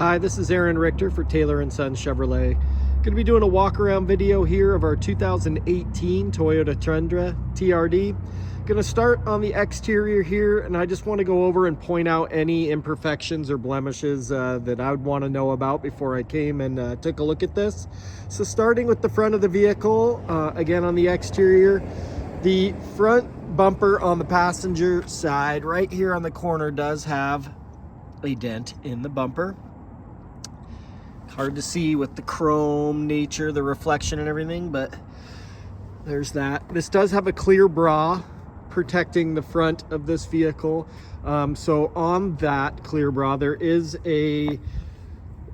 Hi, this is Aaron Richter for Taylor & Sons Chevrolet. Going to be doing a walk around video here of our 2018 Toyota Tundra TRD. Going to start on the exterior here, and I just want to go over and point out any imperfections or blemishes that I would want to know about before I came and took a look at this. So starting with the front of the vehicle, again on the exterior, the front bumper on the passenger side right here on the corner does have a dent in the bumper. Hard to see with the chrome nature, the reflection and everything, but there's that. This does have a clear bra protecting the front of this vehicle. So on that clear bra, there is a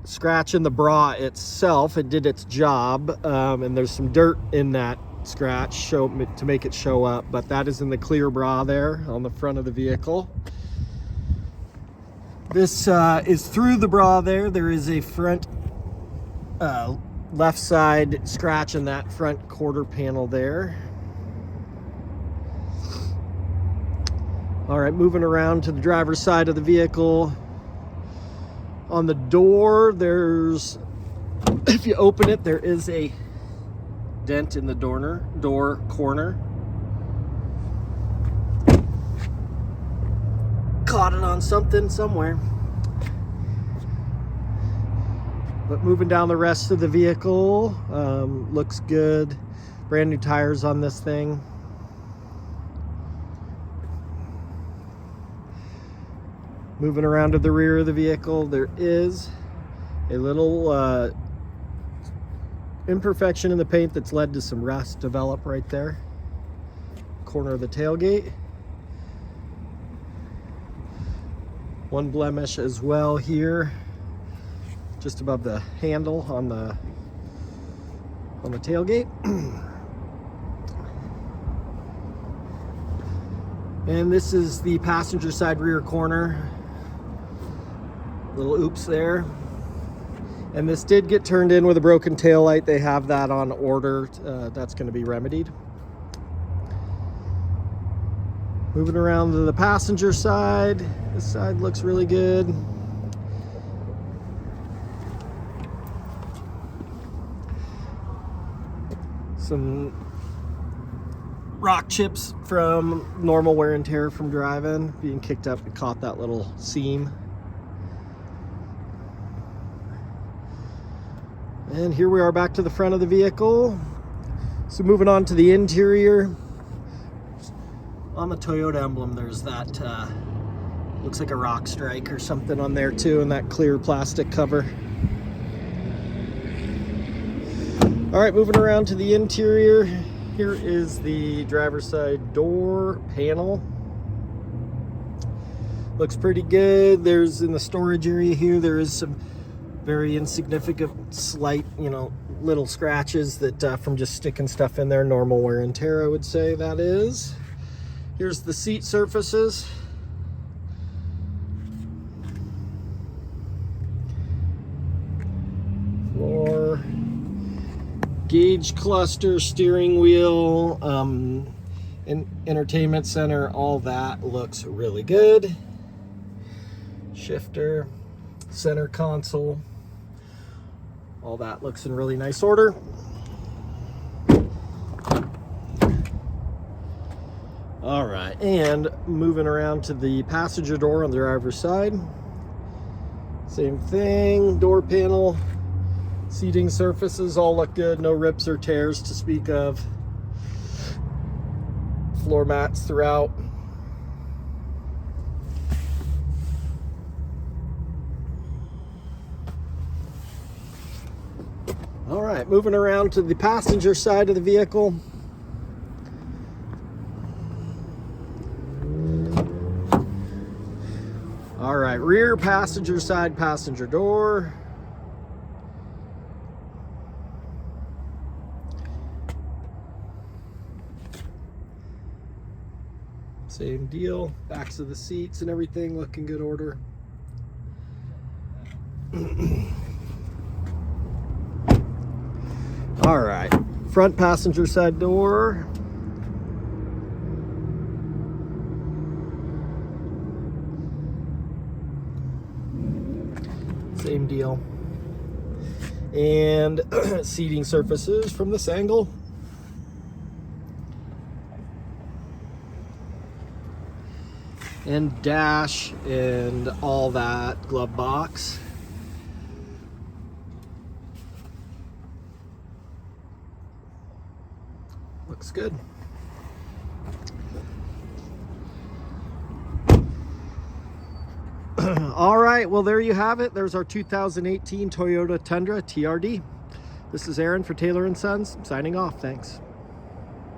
scratch in the bra itself. It did its job, and there's some dirt in that scratch to make it show up, but that is in the clear bra there on the front of the vehicle. This is through the bra there. There is a front left side scratch in that front quarter panel there. All right, moving around to the driver's side of the vehicle. On the door, there's, if you open it, there is a dent in the door corner. Caught it on something somewhere. But moving down the rest of the vehicle, looks good. Brand new tires on this thing. Moving around to the rear of the vehicle, there is a little imperfection in the paint that's led to some rust develop right there. Corner of the tailgate. One blemish as well here, just above the handle on the tailgate. And this is the passenger side rear corner. Little oops there. And this did get turned in with a broken tail light. They have that on order. That's going to be remedied. Moving around to the passenger side. This side looks really good. Some rock chips from normal wear and tear from driving, being kicked up, it caught that little seam. And here we are back to the front of the vehicle. So moving on to the interior. On the Toyota emblem, there's that, looks like a rock strike or something on there too, and that clear plastic cover. All right, moving around to the interior. Here is the driver's side door panel. Looks pretty good. There's in the storage area here, there is some very insignificant, slight, little scratches that from just sticking stuff in there. Normal wear and tear, I would say that is. Here's the seat surfaces. Floor. Gauge cluster, steering wheel, entertainment center, all that looks really good. Shifter, center console, all that looks in really nice order. All right, and moving around to the passenger door on the driver's side. Same thing, door panel, seating surfaces all look good, no rips or tears to speak of. Floor mats throughout. All right, moving around to the passenger side of the vehicle. All right, rear passenger side passenger door. Same deal, backs of the seats and everything look in good order. All right, front passenger side door. Same deal. And seating surfaces from this angle. And dash and all that, glove box. Looks good. All right, well, there you have it. There's our 2018 Toyota Tundra TRD. This is Aaron for Taylor & Sons, signing off. Thanks.